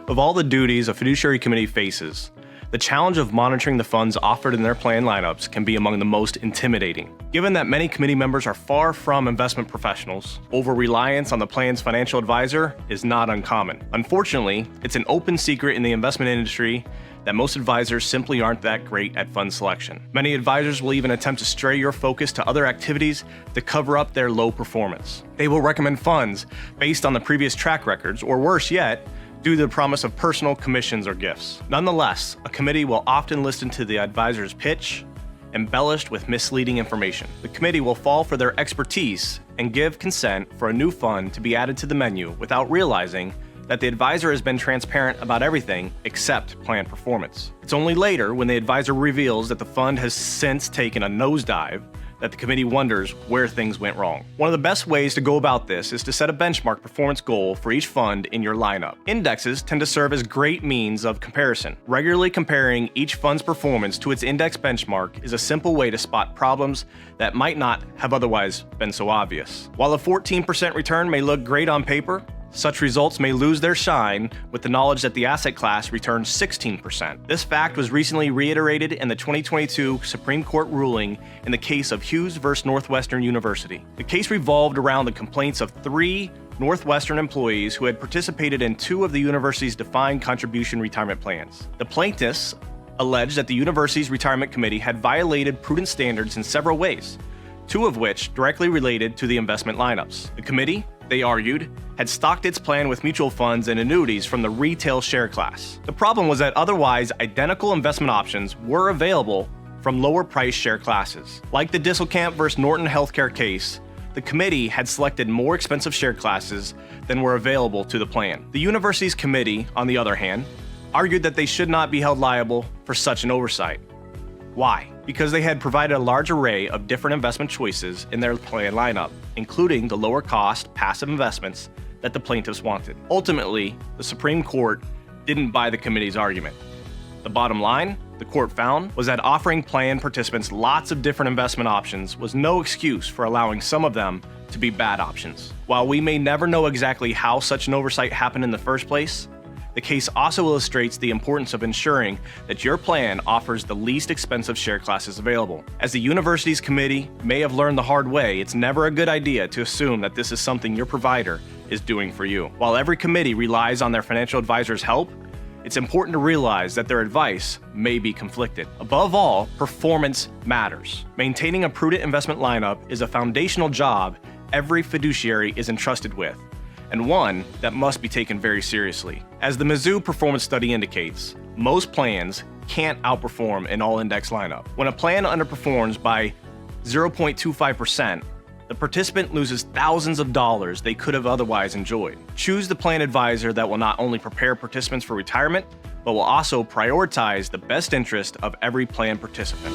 Of all the duties a fiduciary committee faces, the challenge of monitoring the funds offered in their plan lineups can be among the most intimidating. Given that many committee members are far from investment professionals, over-reliance on the plan's financial advisor is not uncommon. Unfortunately, it's an open secret in the investment industry that most advisors simply aren't that great at fund selection. Many advisors will even attempt to stray your focus to other activities to cover up their low performance. They will recommend funds based on the previous track records, or worse yet, due to the promise of personal commissions or gifts. Nonetheless, a committee will often listen to the advisor's pitch, embellished with misleading information. The committee will fall for their expertise and give consent for a new fund to be added to the menu without realizing that the advisor has been transparent about everything except plan performance. It's only later, when the advisor reveals that the fund has since taken a nosedive, that the committee wonders where things went wrong. One of the best ways to go about this is to set a benchmark performance goal for each fund in your lineup. Indexes tend to serve as great means of comparison. Regularly comparing each fund's performance to its index benchmark is a simple way to spot problems that might not have otherwise been so obvious. While a 14% return may look great on paper, such results may lose their shine with the knowledge that the asset class returned 16%. This fact was recently reiterated in the 2022 Supreme Court ruling in the case of Hughes v. Northwestern University. The case revolved around the complaints of 3 Northwestern employees who had participated in 2 of the university's defined contribution retirement plans. The plaintiffs alleged that the university's retirement committee had violated prudent standards in several ways, 2 of which directly related to the investment lineups. The committee, they argued, had stocked its plan with mutual funds and annuities from the retail share class. The problem was that otherwise identical investment options were available from lower price share classes. Like the Disselkamp v. Norton Healthcare case, the committee had selected more expensive share classes than were available to the plan. The university's committee, on the other hand, argued that they should not be held liable for such an oversight. Why? Because they had provided a large array of different investment choices in their plan lineup, including the lower cost passive investments that the plaintiffs wanted. Ultimately, the Supreme Court didn't buy the committee's argument. The bottom line, the court found, was that offering plan participants lots of different investment options was no excuse for allowing some of them to be bad options. While we may never know exactly how such an oversight happened in the first place, the case also illustrates the importance of ensuring that your plan offers the least expensive share classes available. As the university's committee may have learned the hard way, it's never a good idea to assume that this is something your provider is doing for you. While every committee relies on their financial advisor's help, it's important to realize that their advice may be conflicted. Above all, performance matters. Maintaining a prudent investment lineup is a foundational job every fiduciary is entrusted with, and one that must be taken very seriously. As the Mizzou performance study indicates, most plans can't outperform an all-index lineup. When a plan underperforms by 0.25%, the participant loses thousands of dollars they could have otherwise enjoyed. Choose the plan advisor that will not only prepare participants for retirement, but will also prioritize the best interest of every plan participant.